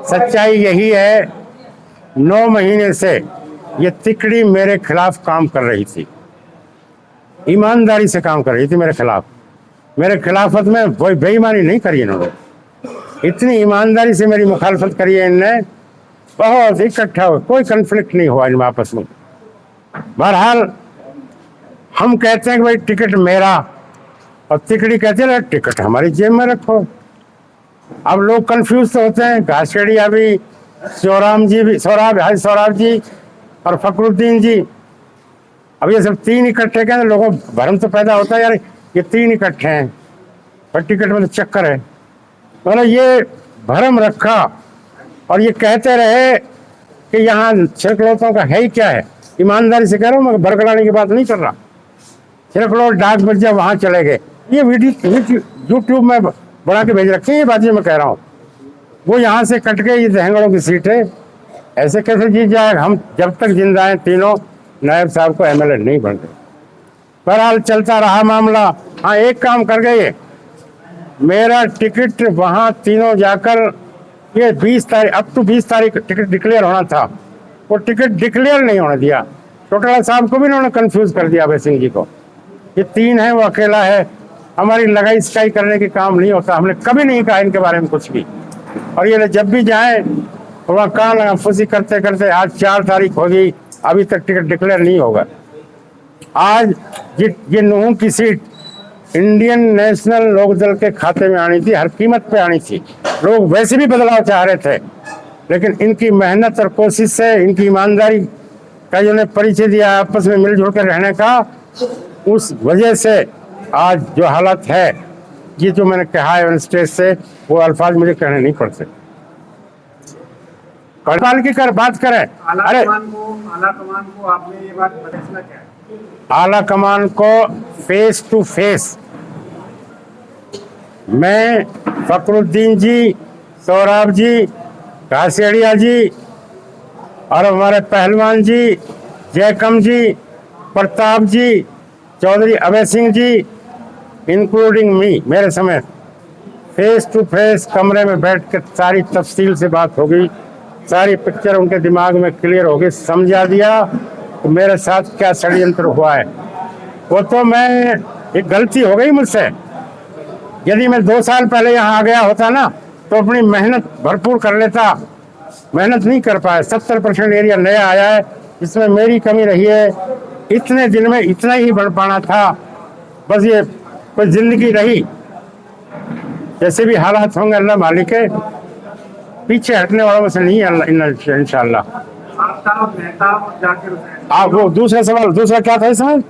सच्चाई यही है, 9 महीने से ये तिकड़ी मेरे खिलाफ काम कर रही थी, ईमानदारी से काम कर रही थी मेरे खिलाफ। मेरे खिलाफत में कोई बेईमानी नहीं करी इन्होंने, इतनी ईमानदारी से मेरी मुखालफत करी है इनने। बहुत इकट्ठा हुआ, कोई कन्फ्लिक्ट नहीं हुआ इनमें आपस में। बहरहाल हम कहते हैं कि भाई टिकट मेरा, और तिकड़ी कहते हैं टिकट हमारी जेब में रखो। अब लोग कंफ्यूज तो होते हैं। घासेड़िया भी, सौराब जी और फखरुद्दीन जी, अब ये सब तीन इकट्ठे कहते, लोगों भ्रम तो पैदा होता है यार ये तीन इकट्ठे हैं, पर टिकट में तो चक्कर है। मतलब ये भ्रम रखा और ये कहते रहे कि यहाँ छिरकलौतों का है ही क्या है। ईमानदारी से कह रहा हूँ, मैं बरगलाने की बात नहीं कर रहा। छिरकलौत डाक बजा वहाँ चले गए, ये वीडियो यूट्यूब में बना के भेज रखे हैं, ये बात मैं कह रहा हूँ। वो यहाँ से कट के ये दहंगड़ों की सीट है, ऐसे कैसे जीत जाएगा। हम जब तक जिंदा हैं तीनों नायब साहब को एमएलए नहीं बनते। बहरहाल चलता रहा मामला। हाँ, एक काम कर गए, मेरा टिकट वहाँ तीनों जाकर, ये 20 तारीख, अप टू 20 तारीख टिकट डिक्लेयर होना था, वो टिकट डिक्लेयर नहीं होने दिया। चौटाला साहब को भी इन्होंने कंफ्यूज कर दिया, अभय सिंह जी को। ये तीन है, वो अकेला है। हमारी लगाई स्काई करने के काम नहीं होता, हमने कभी नहीं कहा इनके बारे में कुछ भी। और ये जब भी जाए तो वहाँ कान लगा फुसी करते करते आज 4 तारीख होगी, अभी तक टिकट डिक्लेयर नहीं होगा। आज ये नूह की सीट इंडियन नेशनल लोकदल के खाते में आनी थी, हर कीमत पे आनी थी। लोग वैसे भी बदलाव चाह रहे थे, लेकिन इनकी मेहनत और कोशिश से, इनकी ईमानदारी का जो परिचय दिया आपस में मिलजुल कर रहने का, उस वजह से आज जो हालत है, ये जो मैंने कहा है स्टेज से, वो अल्फाज मुझे कहने नहीं पड़ते। कड़पाल की बात करें, अरे आला कमान को आपने ये बात फैसला क्या है? आला कमान को फेस टू फेस मैं, फखरुद्दीन जी, सौराब जी, घासेड़िया जी और हमारे पहलवान जी, जयकम जी, प्रताप जी, चौधरी अभय सिंह जी, इंक्लूडिंग मी, मेरे समेत फेस टू फेस कमरे में बैठ कर सारी तफसील से बात होगी, सारी पिक्चर उनके दिमाग में क्लियर होगी। समझा दिया तो मेरे साथ क्या षड्यंत्र हुआ है। वो तो मैं, एक गलती हो गई मुझसे। यदि मैं 2 साल पहले यहाँ आ गया होता ना, तो अपनी मेहनत भरपूर कर लेता। मेहनत नहीं कर पाया। 70% एरिया नया आया है, इसमें मेरी कमी रही है। इतने दिन में इतना ही बढ़ पाना था, बस ये कोई जिंदगी रही। जैसे भी हालात होंगे अल्लाह मालिक है, पीछे हटने वालों में से नहीं है इंशाअल्लाह। आपका नेता जाकिर हुसैन, आप वो दूसरा सवाल, दूसरा क्या था इसमें?